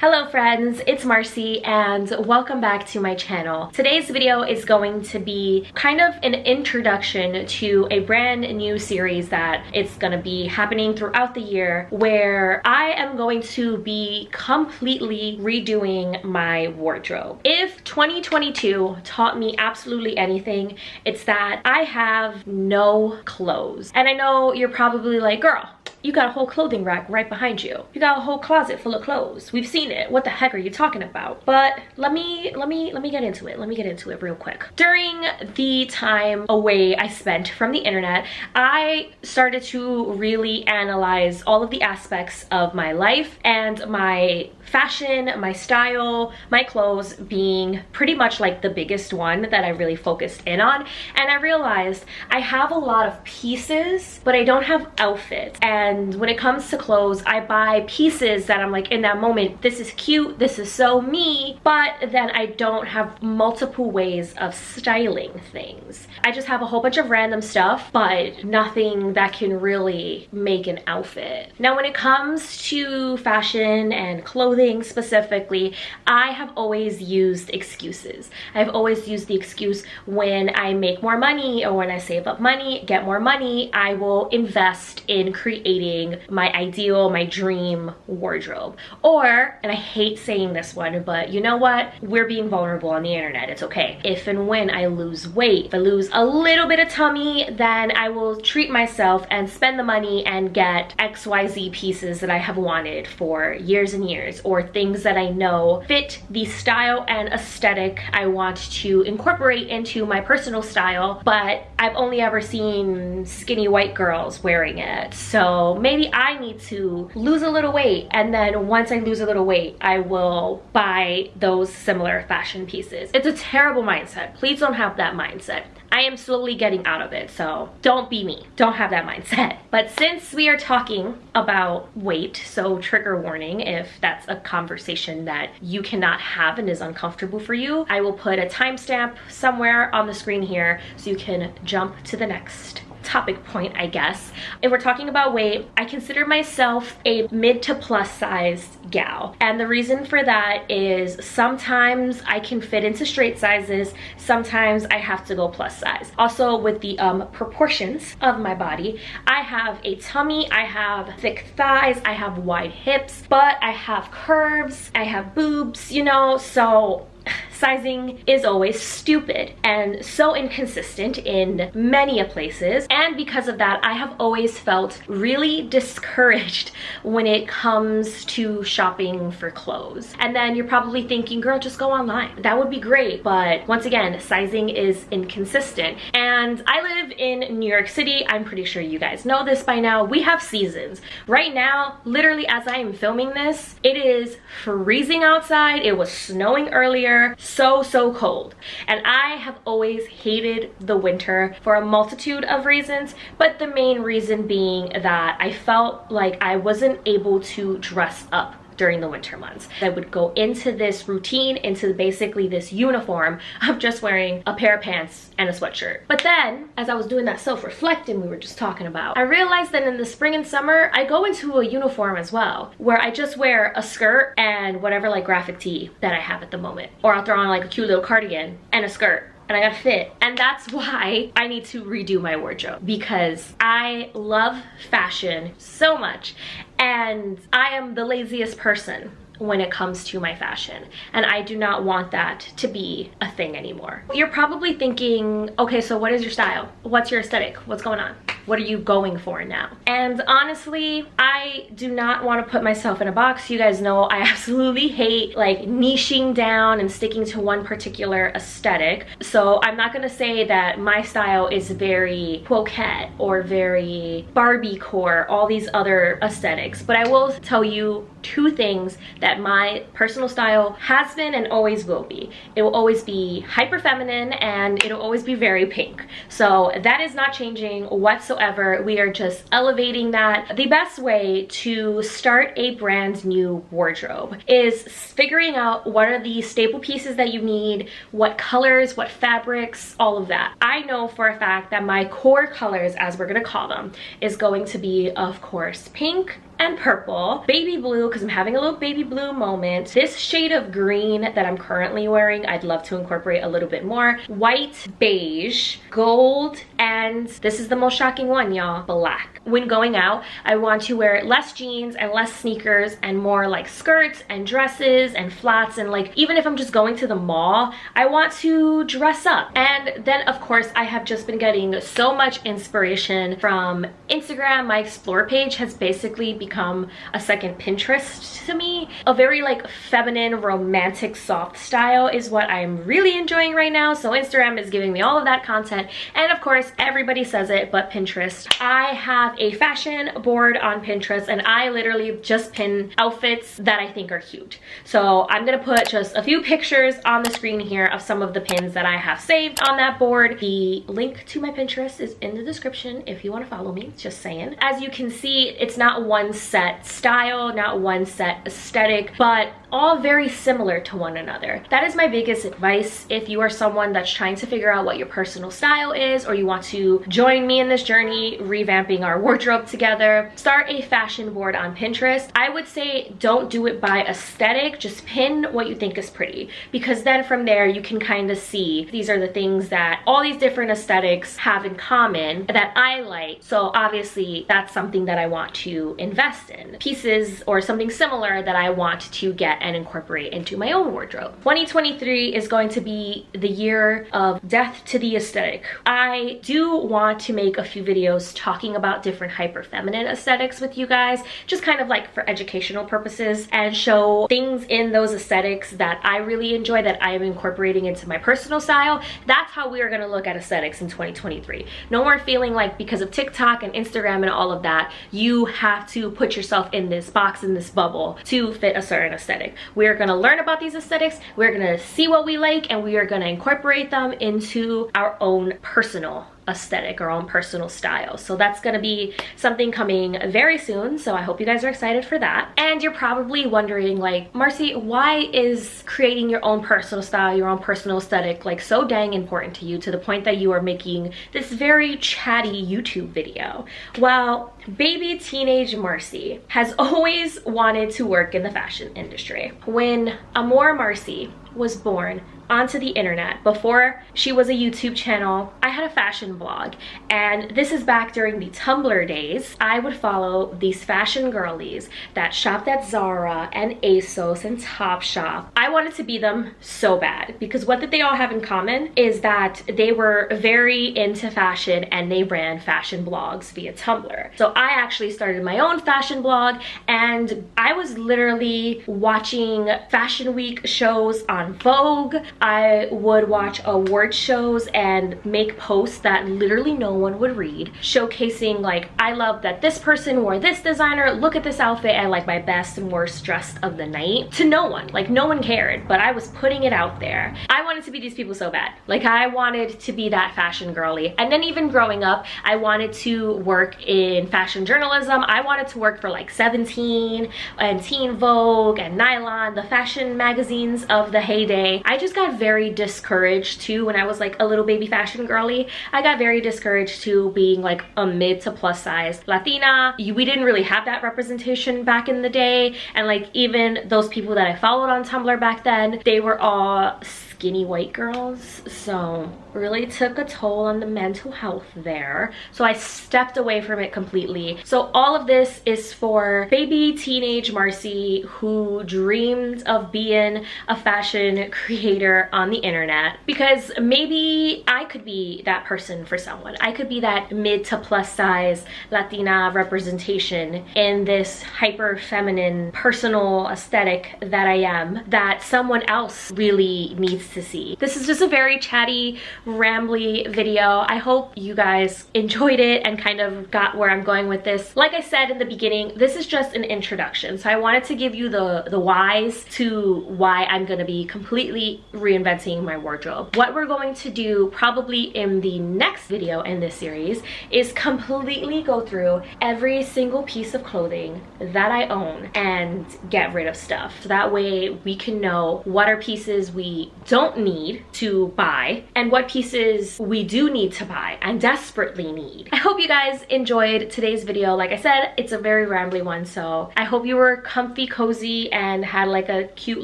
Hello friends, it's Marci and welcome back to my channel. Today's video is going to be kind of an introduction to a brand new series that it's going to be happening throughout the year, where I am going to be completely redoing my wardrobe. If 2022 taught me absolutely anything, it's that I have no clothes. And I know you're probably like, girl, you got a whole clothing rack right behind you. You got a whole closet full of clothes. We've seen it. What the heck are you talking about? But let me get into it. Let me get into it real quick. During the time away I spent from the internet, I started to really analyze all of the aspects of my life and my fashion, my style, my clothes being pretty much like the biggest one that I really focused in on. And I realized I have a lot of pieces, but I don't have outfits. And when it comes to clothes, I buy pieces that I'm like, in that moment, this is cute, this is so me, but then I don't have multiple ways of styling things. I just have a whole bunch of random stuff, but nothing that can really make an outfit. Now, when it comes to fashion and clothing specifically, I have always used excuses. I've always used the excuse when I make more money or when I save up money, get more money, I will invest in creating my ideal, my dream wardrobe. Or, and I hate saying this one, but you know what? We're being vulnerable on the internet. It's okay. If and when I lose weight, if I lose a little bit of tummy, then I will treat myself and spend the money and get XYZ pieces that I have wanted for years and years, or things that I know fit the style and aesthetic I want to incorporate into my personal style, but I've only ever seen skinny white girls wearing it. So maybe I need to lose a little weight, and then once I lose a little weight, I will buy those similar fashion pieces. It's a terrible mindset. Please don't have that mindset. I am slowly getting out of it, so don't be me. Don't have that mindset. But since we are talking about weight, so trigger warning if that's a conversation that you cannot have and is uncomfortable for you, I will put a timestamp somewhere on the screen here so you can jump to the next topic point, I guess. If we're talking about weight, I consider myself a mid to plus sized gal. And the reason for that is sometimes I can fit into straight sizes, sometimes I have to go plus size. Also with the proportions of my body, I have a tummy, I have thick thighs, I have wide hips, but I have curves, I have boobs, you know, so sizing is always stupid and so inconsistent in many places, and because of that I have always felt really discouraged when it comes to shopping for clothes. And then you're probably thinking, girl, just go online. That would be great, but once again, sizing is inconsistent. And I live in New York City. I'm pretty sure you guys know this by now. We have seasons. Right now, literally as I am filming this, it is freezing outside. It was snowing earlier. So cold. And I have always hated the winter for a multitude of reasons, but the main reason being that I felt like I wasn't able to dress up during the winter months. I would go into this routine, into basically this uniform of just wearing a pair of pants and a sweatshirt. But then, as I was doing that self-reflecting we were just talking about, I realized that in the spring and summer, I go into a uniform as well, where I just wear a skirt and whatever like graphic tee that I have at the moment. Or I'll throw on like a cute little cardigan and a skirt, and I gotta fit. And that's why I need to redo my wardrobe, because I love fashion so much and I am the laziest person when it comes to my fashion, and I do not want that to be a thing anymore. You're probably thinking, okay, so what is your style? What's your aesthetic? What's going on? What are you going for now? And honestly, I do not want to put myself in a box. You guys know I absolutely hate like niching down and sticking to one particular aesthetic. So I'm not gonna say that my style is very coquette or very Barbie-core, all these other aesthetics, but I will tell you two things that my personal style has been and always will be. It will always be hyper feminine and it'll always be very pink. So that is not changing whatsoever. We are just elevating that. The best way to start a brand new wardrobe is figuring out what are the staple pieces that you need, what colors, what fabrics, all of that. I know for a fact that my core colors, as we're gonna call them, is going to be, of course, pink and purple, baby blue, because I'm having a little baby blue moment, this shade of green that I'm currently wearing, I'd love to incorporate a little bit more, white, beige, gold, and this is the most shocking one, y'all, black. When going out, I want to wear less jeans and less sneakers and more like skirts and dresses and flats, and like even if I'm just going to the mall, I want to dress up. And then of course I have just been getting so much inspiration from Instagram. My explore page has basically become a second Pinterest to me. A very like feminine, romantic, soft style is what I'm really enjoying right now. So Instagram is giving me all of that content, and of course everybody says it but Pinterest. I have a fashion board on Pinterest and I literally just pin outfits that I think are cute. So I'm gonna put just a few pictures on the screen here of some of the pins that I have saved on that board. The link to my Pinterest is in the description if you want to follow me, just saying. As you can see, it's not one set style, not one set aesthetic, but all very similar to one another. That is my biggest advice if you are someone that's trying to figure out what your personal style is, or you want to join me in this journey revamping our wardrobe together. Start a fashion board on Pinterest. I would say don't do it by aesthetic, just pin what you think is pretty, because then from there you can kind of see these are the things that all these different aesthetics have in common that I like. So obviously that's something that I want to invest in. Pieces or something similar that I want to get and incorporate into my own wardrobe. 2023 is going to be the year of death to the aesthetic. I do want to make a few videos talking about different hyper feminine aesthetics with you guys, just kind of like for educational purposes, and show things in those aesthetics that I really enjoy that I am incorporating into my personal style. That's how we are going to look at aesthetics in 2023. No more feeling like because of TikTok and Instagram and all of that, you have to put yourself in this box, in this bubble to fit a certain aesthetic. We're going to learn about these aesthetics, we're going to see what we like, and we are going to incorporate them into our own personal aesthetic, our own personal style. So that's going to be something coming very soon, so I hope you guys are excited for that. And you're probably wondering, like, Marcy, why is creating your own personal style, your own personal aesthetic, like so dang important to you, to the point that you are making this very chatty YouTube video? Well, baby teenage Marcy has always wanted to work in the fashion industry. When Amour Marci was born onto the internet, before she was a YouTube channel, I had a fashion blog, and this is back during the Tumblr days. I would follow these fashion girlies that shopped at Zara and ASOS and Topshop. I wanted to be them so bad, because what did they all have in common is that they were very into fashion and they ran fashion blogs via Tumblr. So I actually started my own fashion blog, and I was literally watching Fashion Week shows on Vogue. I would watch award shows and make posts that literally no one would read, showcasing like, I love that this person wore this designer, look at this outfit, and like my best and worst dressed of the night, to no one. Like, no one cared, but I was putting it out there. I wanted to be these people so bad. Like, I wanted to be that fashion girly. And then even growing up, I wanted to work in fashion journalism. I wanted to work for like 17 and Teen Vogue and Nylon, the fashion magazines of the heyday. I just got very discouraged too when I was like a little baby fashion girly. I got very discouraged to being like a mid to plus size Latina. We didn't really have that representation back in the day, and like even those people that I followed on Tumblr back then, they were all skinny white girls, so really took a toll on the mental health there. So I stepped away from it completely. So all of this is for baby teenage Marcy who dreamed of being a fashion creator on the internet, because maybe I could be that person for someone. I could be that mid to plus size Latina representation in this hyper feminine personal aesthetic that I am, that someone else really needs to see. This is just a very chatty, rambly video. I hope you guys enjoyed it and kind of got where I'm going with this. Like I said in the beginning, this is just an introduction, so I wanted to give you the whys to why I'm gonna be completely reinventing my wardrobe. What we're going to do probably in the next video in this series is completely go through every single piece of clothing that I own and get rid of stuff, so that way we can know what are pieces we don't don't need to buy and what pieces we do need to buy and desperately need. I hope you guys enjoyed today's video. Like I said, it's a very rambly one, so I hope you were comfy, cozy, and had like a cute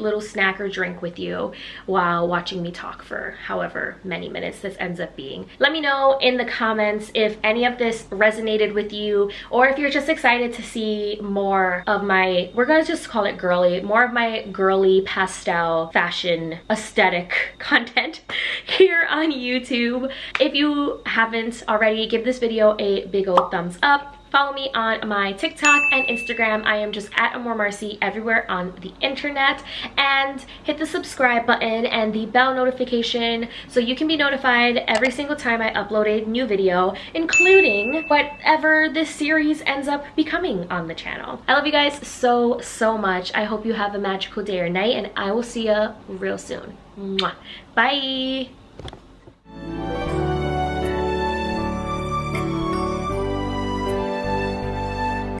little snack or drink with you while watching me talk for however many minutes this ends up being. Let me know in the comments if any of this resonated with you, or if you're just excited to see more of my, we're gonna just call it girly, more of my girly pastel fashion aesthetic content here on YouTube. If you haven't already, give this video a big old thumbs up. Follow me on my TikTok and Instagram. I am just at amourmarci everywhere on the internet. And hit the subscribe button and the bell notification so you can be notified every single time I upload a new video, including whatever this series ends up becoming on the channel. I love you guys so, so much. I hope you have a magical day or night, and I will see you real soon. Mwah. Bye!